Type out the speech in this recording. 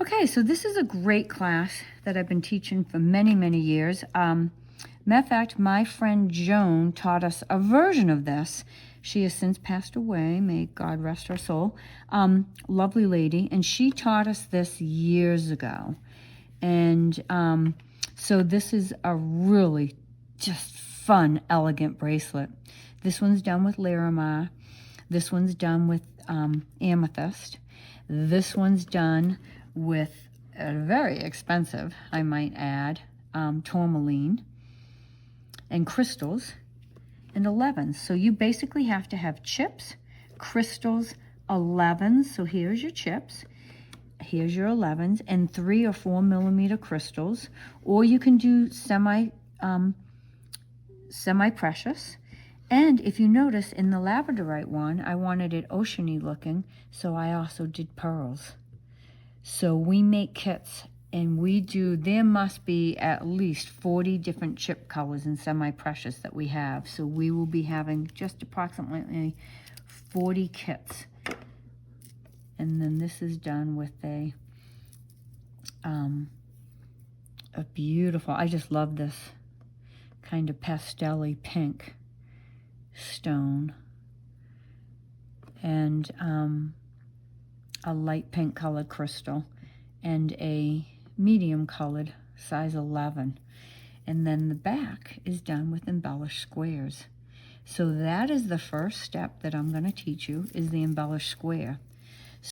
Okay, so this is a great class that I've been teaching for many, many years. Matter of fact, my friend Joan taught us a version of this. She has since passed away, may God rest her soul. Lovely lady, and she taught us this years ago. And so this is a really just fun, elegant bracelet. This one's done with Larimar. This one's done with amethyst. This one's done with a very expensive, I might add, tourmaline and crystals and 11s. So you basically have to have chips, crystals, 11s. So here's your chips. Here's your 11s and 3 or 4 millimeter crystals, or you can do semi-precious. And if you notice in the labradorite one, I wanted it oceany looking, so I also did pearls. So we make kits, and there must be at least 40 different chip colors in semi-precious that we have. So we will be having just approximately 40 kits. And then this is done with a beautiful, I just love this kind of pastel-y pink stone. And a light pink colored crystal and a medium colored size 11. And then the back is done with embellished squares. So that is the first step that I'm going to teach you, is the embellished square.